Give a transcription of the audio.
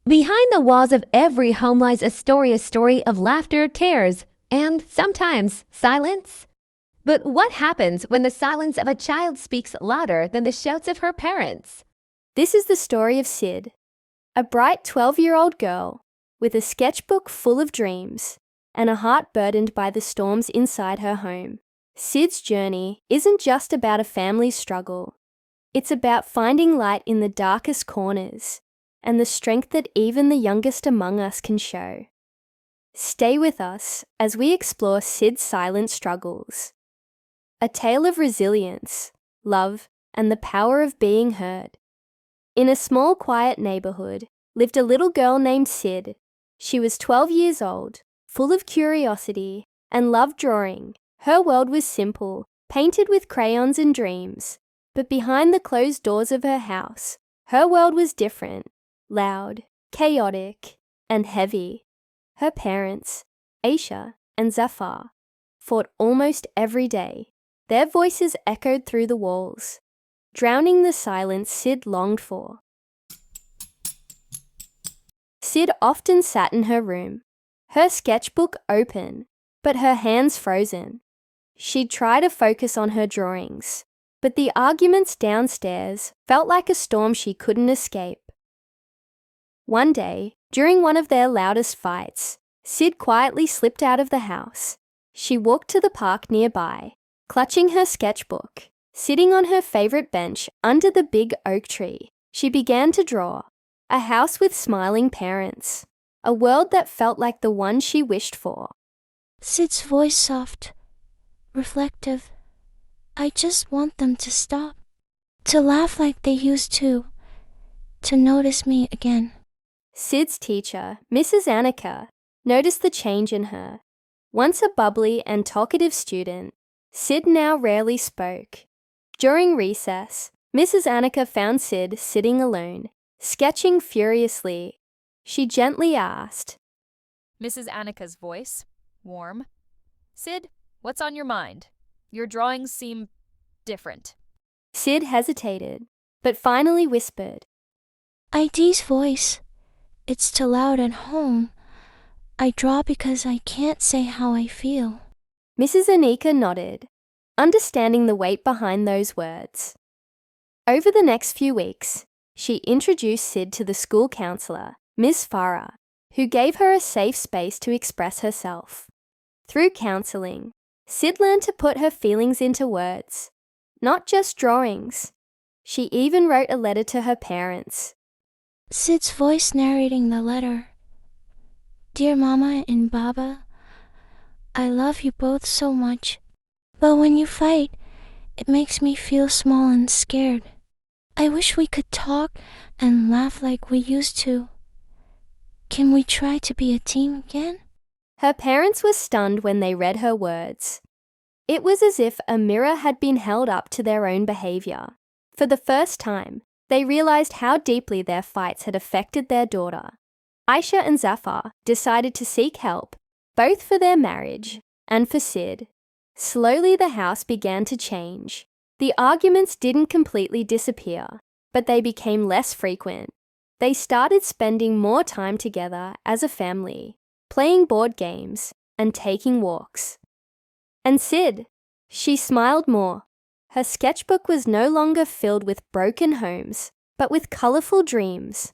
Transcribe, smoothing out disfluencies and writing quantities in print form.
Behind the walls of every home lies a story of laughter, tears, and sometimes silence. But what happens when the silence of a child speaks louder than the shouts of her parents? This is the story of Sid, a bright 12-year-old girl with a sketchbook full of dreams and a heart burdened by the storms inside her home. Sid's journey isn't just about a family's struggle. It's about finding light in the darkest corners and the strength that even the youngest among us can show. Stay with us as we explore Sid's silent struggles. A tale of resilience, love, and the power of being heard. In a small, quiet neighborhood lived a little girl named Sid. She was 12 years old, full of curiosity, and loved drawing. Her world was simple, painted with crayons and dreams. But behind the closed doors of her house, her world was different, loud, chaotic, and heavy. Her parents, Aisha and Zafar, fought almost every day. Their voices echoed through the walls, drowning the silence Sid longed for. Sid often sat in her room, her sketchbook open, but her hands frozen. She'd try to focus on her drawings, but the arguments downstairs felt like a storm she couldn't escape. One day, during one of their loudest fights, Sid quietly slipped out of the house. She walked to the park nearby, clutching her sketchbook. Sitting on her favorite bench under the big oak tree, she began to draw a house with smiling parents, a world that felt like the one she wished for. Sid's voice soft, reflective. I just want them to stop, to laugh like they used to notice me again. Sid's teacher, Mrs. Annika, noticed the change in her. Once a bubbly and talkative student, Sid now rarely spoke. During recess, Mrs. Annika found Sid sitting alone, sketching furiously. She gently asked, Mrs. Annika's voice, warm. Sid, what's on your mind? Your drawings seem different. Sid hesitated, but finally whispered, ID's voice. It's too loud at home. I draw because I can't say how I feel. Mrs. Anika nodded, understanding the weight behind those words. Over the next few weeks, she introduced Sid to the school counselor, Miss Farah, who gave her a safe space to express herself. Through counseling, Sid learned to put her feelings into words, not just drawings. She even wrote a letter to her parents. Sid's voice narrating the letter. Dear Mama and Baba, I love you both so much. But when you fight, it makes me feel small and scared. I wish we could talk and laugh like we used to. Can we try to be a team again? Her parents were stunned when they read her words. It was as if a mirror had been held up to their own behavior. For the first time, they realized how deeply their fights had affected their daughter. Aisha and Zafar decided to seek help, both for their marriage and for Sid. Slowly the house began to change. The arguments didn't completely disappear, but they became less frequent. They started spending more time together as a family, playing board games and taking walks. And Sid, she smiled more. Her sketchbook was no longer filled with broken homes, but with colorful dreams.